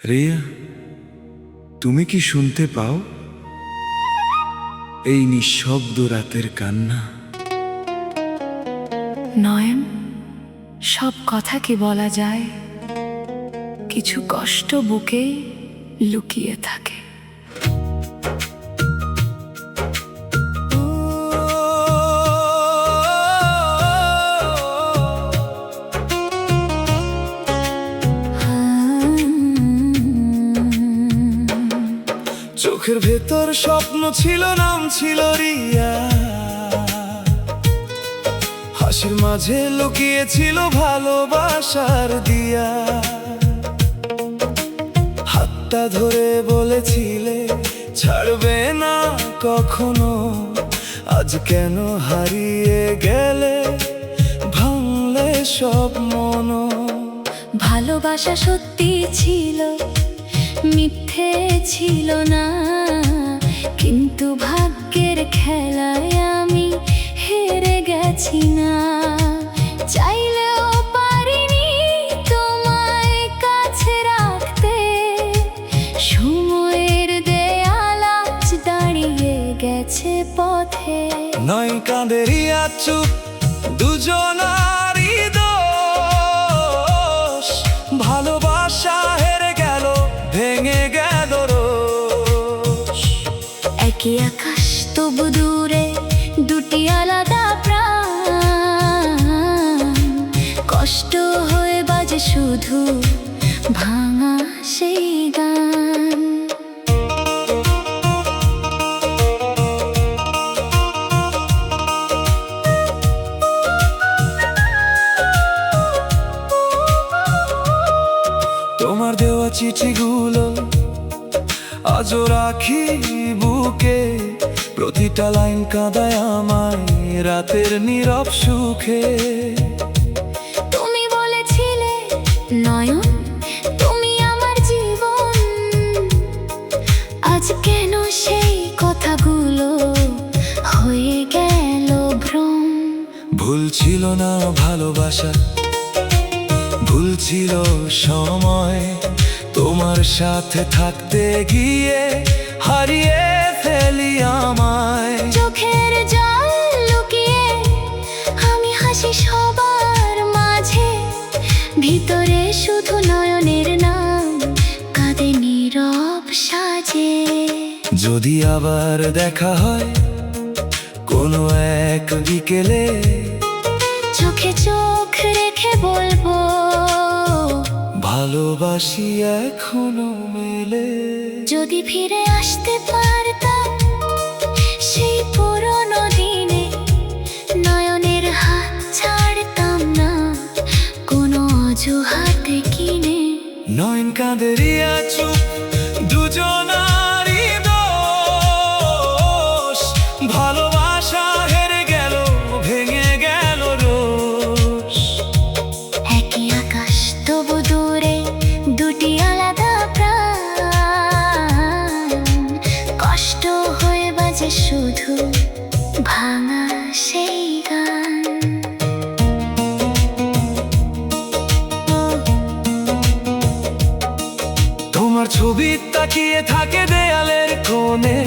রিয়া, তুমি কি শুনতে পাও এই নিঃশব্দ রাতের কান্না? নয়ন, সব কথা কি বলা যায়? কিছু কষ্ট বুকে লুকিয়ে থাকে। চোখের ভেতর স্বপ্ন ছিল, নাম ছিল রিয়া। হাসির মাঝে লুকিয়ে ছিল ভালোবাসার দিয়া। হাতটা ধরে বলেছিলে ছাড়বে না কখনো। আজ কেন হারিয়ে গেলে, ভাঙলে সব মন। ভালোবাসা সত্যি ছিল, মিথ্যে ছিল না। কিন্তু ভাগ্যের খেলায় আমি হেরে গেছি না। চাইলেও পারিনি তোমায় কাছে রাখতে। সময়ের দেয়াল আজ দাঁড়িয়ে গেছে পথে। নয় কাঁদে রিয়া, চুপ দুজনারই দোষ। ভালোবাসা হেরে গেল, ভেঙে গেল রোষ। একই আকাশ তবু দূরে, দুটি আলাদা প্রাণ। কষ্ট হয়ে বাজে শুধু ভাঙা সেই গান। তোমার দেওয়া চিঠিগুলো আজও রাখি বুকে। প্রতিটা লাইন কাঁদায় আমায় রাতের নীরব সুখে। তুমি বলেছিলে নয়ন, তুমি আমার জীবন। আজ কেন সেই কথাগুলো হয়ে গেল ভ্রম? ভুল ছিল না ভালোবাসা, ভুল ছিল সময়। তোমার সাথে থাকতে গিয়ে হারিয়ে ফেলি আমায়। চোখের জল লুকিয়ে আমি হাসি সবার মাঝে। ভিতরে শুধু নয়নের নাম কাঁদে নীরব সাজে। যদি আবার দেখা হয় কোনো এক বিকেলে, চোখে চোখ রেখে বলবো ভালোবাসি এখনো মেলে। যদি ফিরে আসতে পারতাম সেই পুরনো দিনে, নয়নের হাত ছাড়তাম না কোনো অজুহাতে কিনে। নয়ন কাঁদে রিয়া, চুপ দুজনারই দোষ। ভালোবাসা হেরে গেল, ভেঙে গেল রোষ। একই আকাশ তবু দূরে, দুটি আলাদা প্রাণ। কষ্ট হয়ে বাজে শুধু ভাঙা সেই গান। তোমার ছবি তাকিয়ে থাকে দেয়ালের কোণে।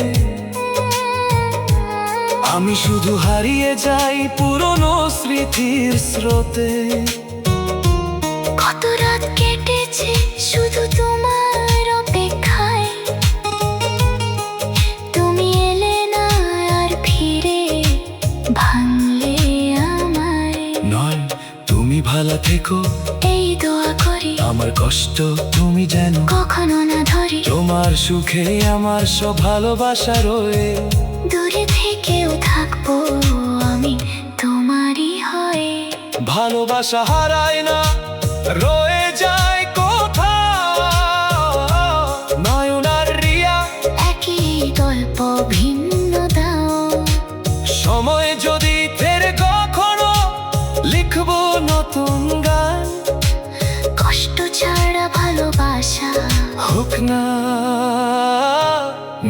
আমি শুধু হারিয়ে যাই পুরনো স্মৃতির স্রোতে। কত রাত কেটেছে শুধু তোমার অপেক্ষায়। তুমি এলে না আর ফিরে ভাঙলে আমায়। নয় তুমি ভালো থেকো, এই দোয়া করি আমার কষ্ট তুমি যেন কখনো না ধরি। তোমার সুখে আমার সব ভালোবাসা রয়ে। দূরে থেকেও থাকবো আমি তোমারই হয়ে। ভালোবাসা হারায় না, রয়ে যায় কোথাও। নয়ন আর রিয়া একই গল্প ভিন্ন দাও। সময় যদি ফেরে কখনো, লিখবো নতুন গান। কষ্ট ছাড়া ভালোবাসা হোক না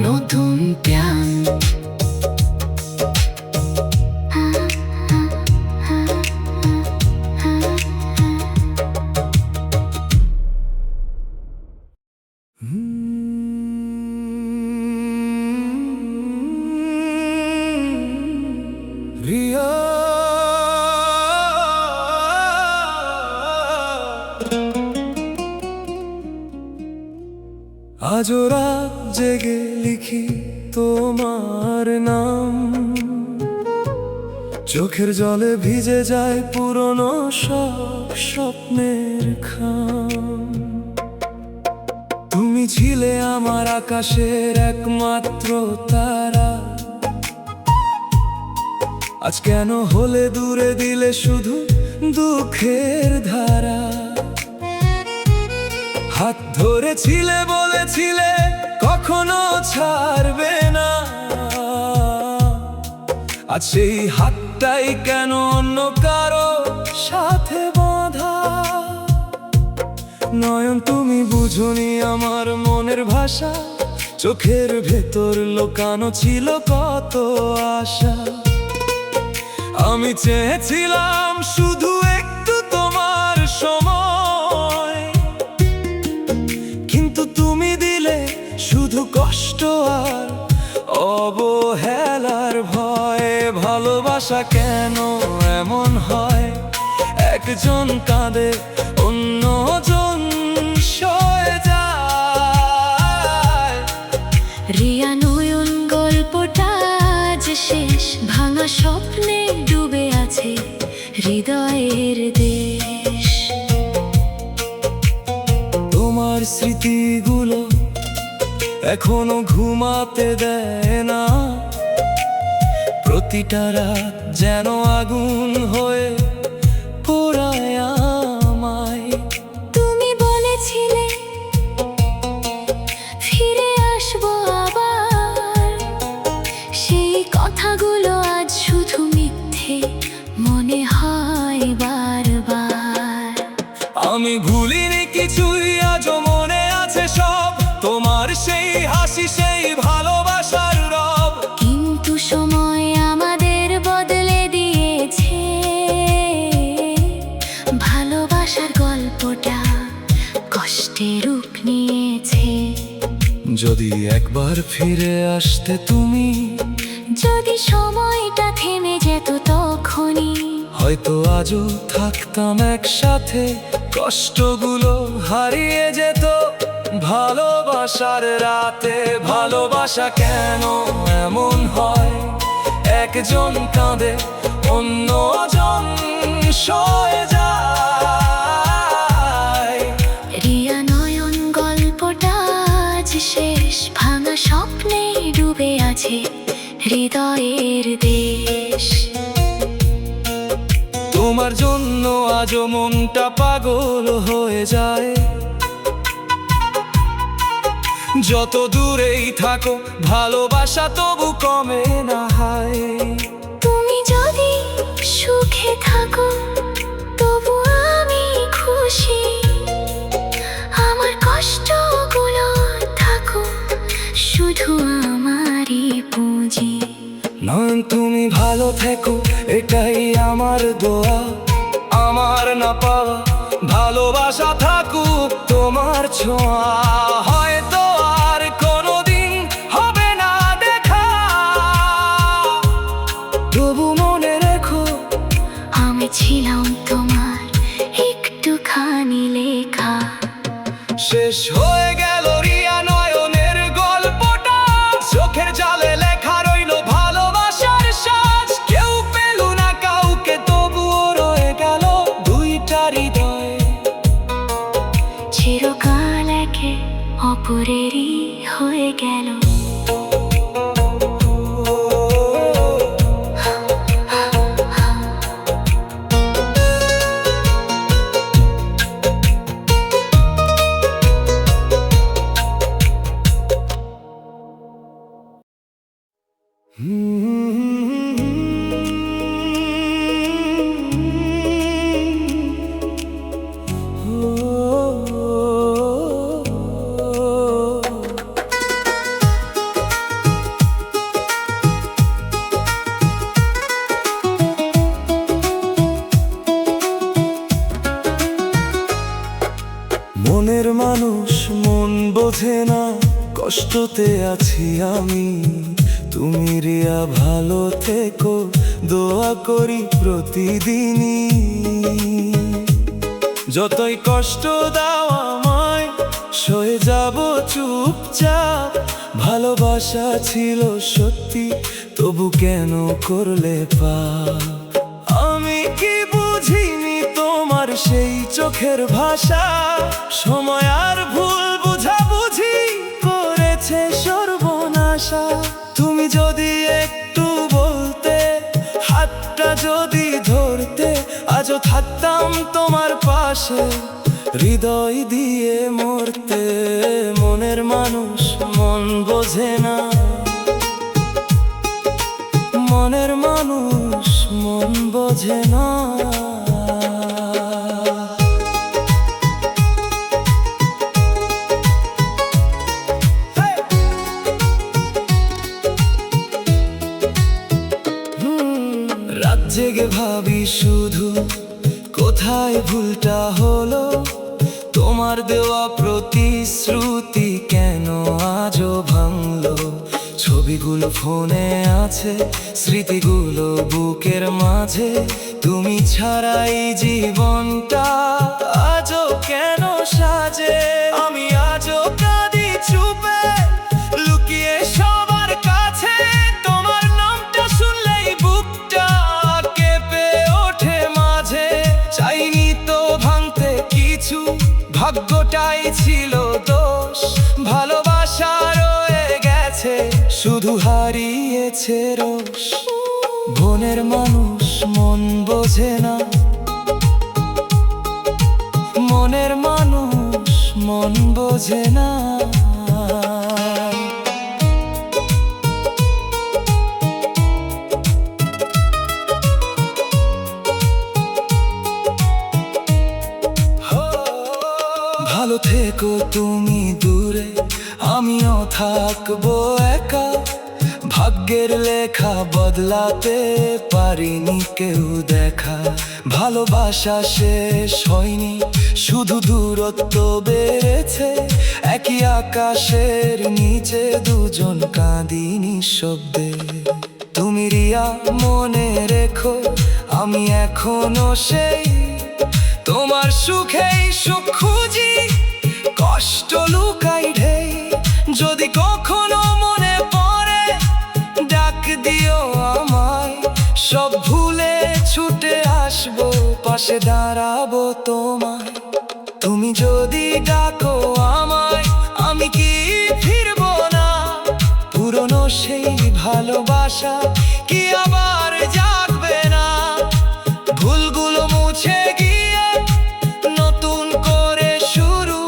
নতুন প্যান। আজও রাত জেগে লিখি তোমার নাম, চোখের জলে ভিজে যায় পুরনো সব স্বপ্নের খাম। তুমি ছিলে আমার আকাশের একমাত্র তারা, আজ কেন হলে দূরে দিলে শুধু দুঃখের ধারা। হাত ধরেছিলে বলেছিলে কখনো ছাড়বে না, আজ সেই হাতটাই কেন অন্য কারো সাথে বাঁধা। নয়ন তুমি বুঝোনি আমার মনের ভাষা, চোখের ভেতর লুকানো ছিল কত আশা। আমি চেয়েছিলাম শুধু একটু তোমার সময়, কিন্তু তুমি দিলে শুধু কষ্ট আর অবহেলার ভয়। ভালোবাসা কেন এমন হয়, একজন কাঁদে অন্যজন সয়ে যায়। রিয়া নয়ন গল্পটা যে শেষ, ভাঙা স্বপ্নে ডুবে আছে হৃদয়ের দেশ। তোমার স্মৃতিগুলো এখনো ঘুমাতে দেয় না, প্রতিটা রাত যেন আগুন হয়ে পোড়ায় আমায়। তুমি বলেছিলে ফিরে আসবো আবার, সেই কথাগুলো আজ শুধু মিথ্যে মনে হয় বারবার। আমি ভুলিনি কিছুই, আজও মনে আছে সব, তোমার সেই হাসি সেই ভালোবাসার রব। কিন্তু সময় আমাদের বদলে দিয়েছে, ভালোবাসার গল্পটা কষ্টের রূপ নিয়েছে। যদি একবার ফিরে আসতে তুমি, যদি সময়টা থেমে যেত তখনই, হয়তো আজও থাকতাম একসাথে, কষ্টগুলো হারিয়ে যেত ভালোবাসার রাতে। ভালোবাসা কেন এমন হয়, একজন কাঁদে অন্যজন সয়ে যায়। রিয়া নয়ন গল্পটা আজ শেষ, ভাঙা স্বপ্নে ডুবে আছে হৃদয়ের দেশ। তোমার জন্য আজও মনটা পাগল হয়ে যায়, যত দূরেই থাকো ভালোবাসা তবু কমে না হায়। তুমি যদি সুখে থাকো তবু আমি খুশি, আমার কষ্টগুলো থাকো শুধু আমারই পুঁজি। নয়ন তুমি ভালো থেকো এটাই আমার দোয়া, আমার না পাওয়া ভালোবাসা থাকুক তোমার ছোঁয়া। হয়তো আর কোনোদিন হবে না দেখা, তবু মনে রেখো আমি ছিলাম তোমার একটুখানি লেখা। শেষ হয়ে গেল রিয়া নয়নের গল্পটা, চোখের জালে লেখা রইল ভালোবাসার সাজ। কেউ পেল না কাউকে তবুও রয়ে গেল দুইটা হৃদয়, চিরকাল একে অপরেরই হয়ে গেল। মনের মানুষ মন বোঝে না, কষ্টতে আছি আমি। তুমি রিয়া ভালো থেকো, দোয়া করি প্রতিদিনই। যতই কষ্ট দাও আমায়, সয়ে যাব চুপচাপ। ভালোবাসা ছিল সত্যি, তবু কেন করলে পাপ? আমি কি বুঝিনি তোমার সেই চোখের ভাষা? সময় আর ভুল বুঝাবুঝি করেছে সর্বনাশা। তুমি যদি একটু বলতে, হাতটা যদি ধরতে, আজও থাকতাম তোমার পাশে, হৃদয় দিয়ে মরতে। মনের মানুষ মন বোঝে না, মনের মানুষ মন বোঝে না। রাত জেগে ভাবি শুধু, কোথায় ভুলটা হলো? তোমার দেওয়া প্রতিশ্রুতি কেন আজও ভাঙলো? ছবিগুলো ফোনে আছে, স্মৃতিগুলো বুকের মাঝে। তুমি ছাড়াই জীবনটা আজও কেন সাজে? আমি আজও কাঁদি চুপে, লুকিয়ে সবার কাছে। তোমার নামটা শুনলেই বুকটা কেঁপে ওঠে মাঝে। চাইনি তো ভাঙতে কিছু, ভাগ্যটাই ছিল দোষ। ভালোবাসা রয়ে গেছে, শুধু হারিয়েছে রোষ। মনের মানুষ মন বোঝে না, মনের মানুষ মন বোঝে না। ভালো থেকো তুমি দূরে, আমিও থাকবো একা। ভাগ্যের লেখা বদলাতে পারিনি কেউ দেখা। ভালোবাসা শেষ হয়নি, শুধু দূরত্ব বেড়েছে। একই আকাশের নিচে দুজন কাঁদি নিঃশব্দে। তুমি রিয়া মনে রেখো, আমি এখনো সেই। তোমার সুখেই সুখ খুঁজি, কষ্ট লুকাই ঢেই। যদি কখনো মনে পড়ে, ডাক দিও আমায়। সব ভুলে ছুটে আসবো, পাশে দাঁড়াবো তোমায়। তুমি যদি ডাকো আমায়, আমি কি ফিরবো না? পুরনো সেই ভালোবাসা কি আবার জাগবে না? ভুলগুলো মুছে গিয়ে নতুন করে শুরু,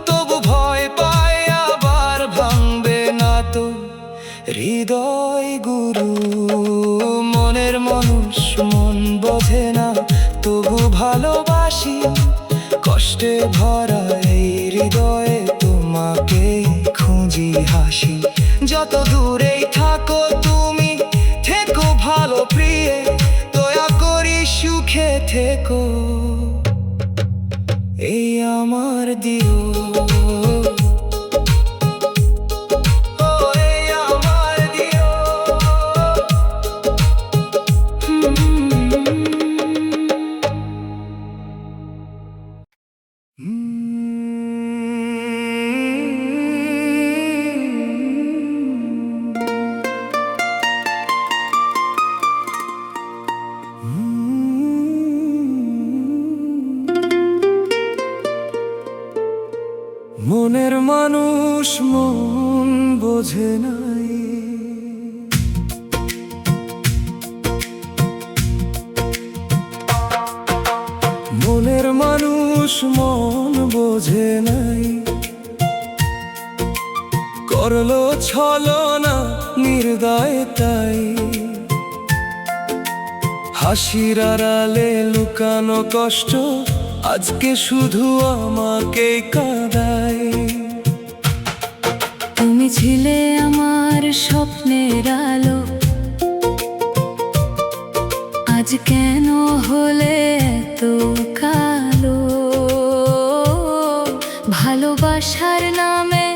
তবু ভয় পাই আবার ভাঙবে না তো হৃদয় গুরু। মনের মানুষ মন বোঝে না, তবু ভালোবাসি। কষ্টে ভরা এই হৃদয়ে তোমাকেই খুঁজি হাসি। যত দূরেই থাকো তুমি, থেকো ভালো প্রিয়ে। দয়া করি সুখে থেকো, এই আমার দিও। মনের মানুষ মন বোঝে নাই, মনের মানুষ মন বোঝে নাই। করলো ছলনা নির্দয় তাই, হাসির আড়ালে লুকানো কষ্ট আজকে শুধু আমাকে কাঁদায়। তুমি ছিলে আমার স্বপ্নের আলো, আজ কেন হলে এত কালো? ভালোবাসার নামে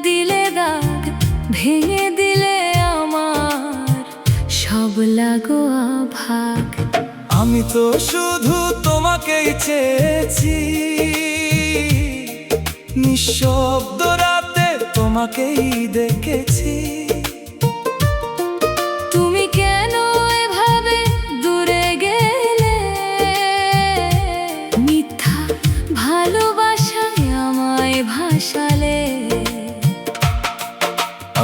দিলে দাগ, ভেঙে দিলে আমার সব লাগোয়া ভাগ। আমি তো শুধু তোমাকেই চেয়েছি, নিঃশব্দ রাতে তোমাকেই দেখেছি। তুমি কেন এভাবে দূরে গেলে? মিথ্যা ভালোবাসায় আমায় ভাসালে।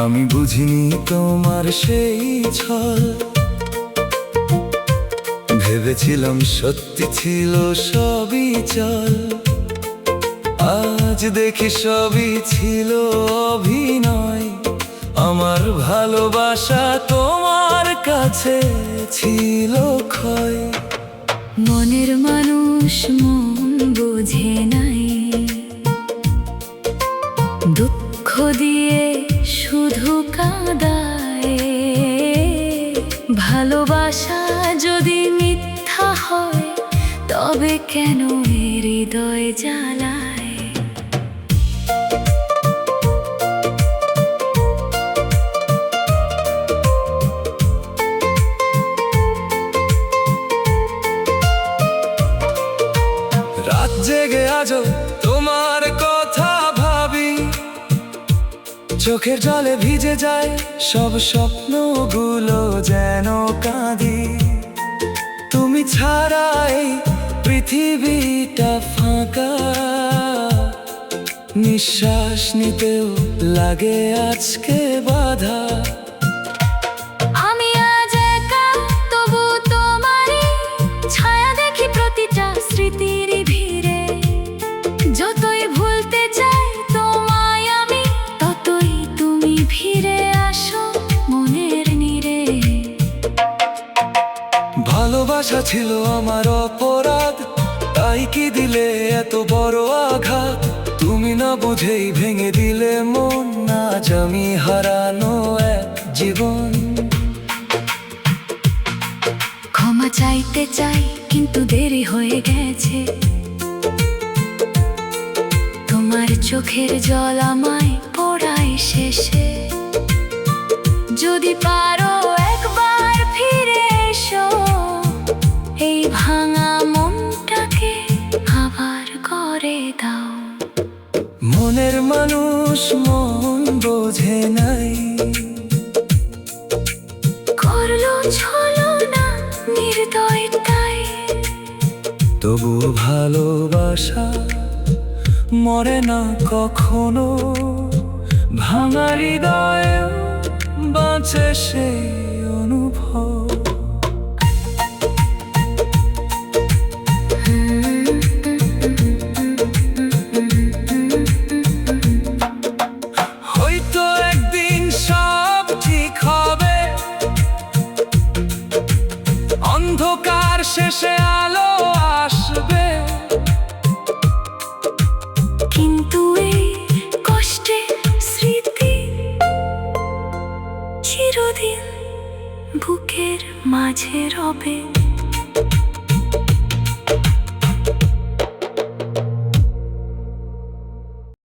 আমি বুঝিনি তোমার সেই ছল, ভেবেছিলাম সত্যি ছিল সবই চল। আজ দেখি সবই ছিল অভিনয়, আমার ভালোবাসা তোমার কাছে ছিল ক্ষয়। মনের মানুষ মন বোঝে নাই, দুঃখ দিয়ে শুধু কাঁদায়। ভালোবাসা যদি মিথ্যা হয়, তবে কেন এ হৃদয় জ্বালায়? রাত জেগে আজও তোমার কথা ভাবি, চোখের জলে ভিজে যায় সব স্বপ্নগুলো যেন কাঁদি। তুমি ছাড়া এই পৃথিবীটা ফাঁকা, নিঃশ্বাস নিতেও লাগে আজকে বাধা। আমি আজ একা, তবু তোমারই ছায়া দেখি প্রতিটা স্মৃতির ভিড়ে। যতই ভুলতে চাই তোমায় আমি, ততই তুমি ফিরে আসো মনের নীড়ে। ভালোবাসা ছিল আমার অপরাধ, তাই কি দিলে এত বড় আঘাত? তুমি না বুঝেই ভেঙে দিলে মন, আজ আমি হারানো এক জীবন। ক্ষমা চাইতে চাই কিন্তু দেরি হয়ে গেছে, তোমার চোখের জল আমায় পোড়ায় শেষে। যদি পারো একবার ফিরে এসো, এই ভাঙা মনটাকে আবার করে দাও। মনের মানুষ মন বোঝে নাই, করলো ছলনা নির্দয়তায়। তবুও ভালোবাসা মরে না কখনো, ভাঙা হৃদয়ে বাঁচে সেই অনুভব। হয়তো একদিন সব ঠিক হবে, অন্ধকার শেষে আলো আসবে। কিন্তু এই কষ্টে স্মৃতি চিরদিন বুকের মাঝে রবে।